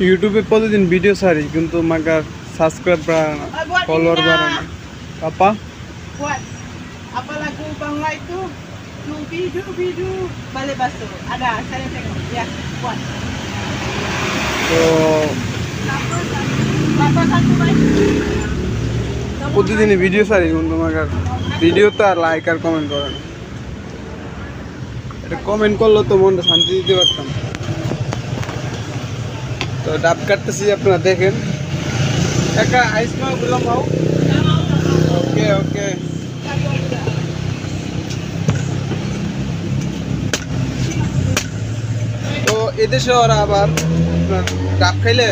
ইউটিউবে প্রতিদিন ভিডিও ছাড়ি কিন্তু মাগার সাবস্ক্রাইব বাড়ে না, ফলোয়ার বাড়ে না। Apa? Buat apa lagu bangla itu? Bidu balai basuh. Ada, saya tengok. Ya, buat. তো Berapa satu baik? প্রতিদিনই ভিডিও ছাড়ি কিন্তু মাগার ভিডিওতে আর লাইক আর কমেন্ট করে না। এটা কমেন্ট করলে তো মনটা শান্তি দিতে পারতাম। তো ডাব কাটতেছি, আপনারা দেখেন। একা আইস মাও গুলো মাও। ওকে ওকে। তো এদেশে ওরা আবার আপনার ডাব খাইলে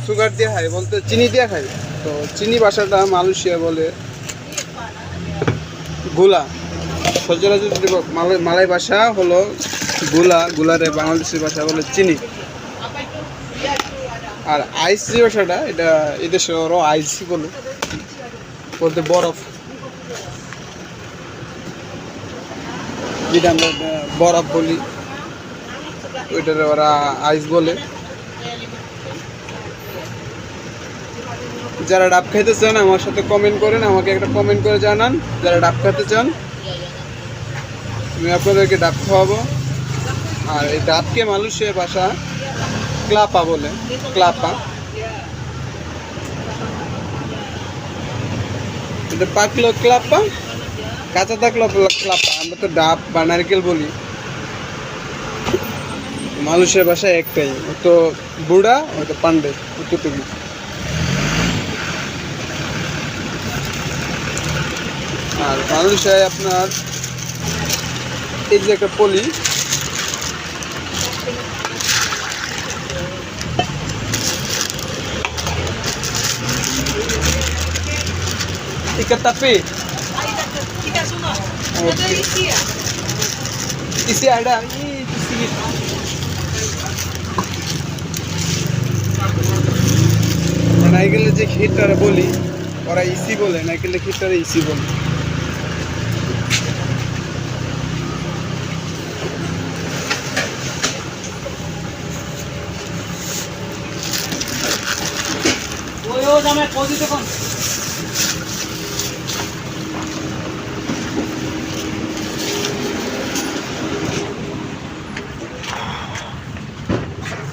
সুগার দিয়ে খায়, বলতে চিনি দিয়ে খায়। তো চিনি ভাষাটা মালয়েশিয়া বলে গুলা। সচরাচর যদি মালয় ভাষা হলো গুলা, গুলারে বাংলাদেশের ভাষা বলে চিনি। আর আইস যে ভাষাটা, এটা এদেশে ওরা আইসই বলে, বলতে বরফ, যেটা আমরা বরফ বলি ওইটারে ওরা আইস বলে। যারা ডাব খাইতে চান আমার সাথে কমেন্ট করেন, আমাকে একটা কমেন্ট করে জানান যারা ডাব খাইতে চান, আমি আপনাদেরকে ডাব খাওয়াবো। আর এই ডাবকে মালয়েশিয়ার ভাষা ক্লাপা বলে, ক্লাপা। এটা পাকলো ক্লাপা, কাঁচা থাকলো ক্লাপা। আমরা তো ডাব বা নারকেল বলি, মালয়েশিয়ার ভাষায় একটাই, ও তো বুড়া, ও তো পান্ডে, উত্তরটুকু। আর মালয়েশিয়ায় আপনার এই যে একটা পলি, ikat tapi Kita semua. Ada isi ya? isi ada ini isi. নাইকেলের যে ক্ষীরটারে বলি ওরা ইসি বলে, নাইকেলের ক্ষীরটারে ইসি বলে। Oyo sampai posisi kon.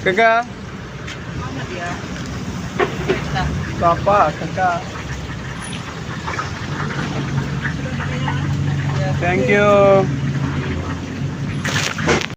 Kakak, Mana dia? Bapak, kakak. Thank you.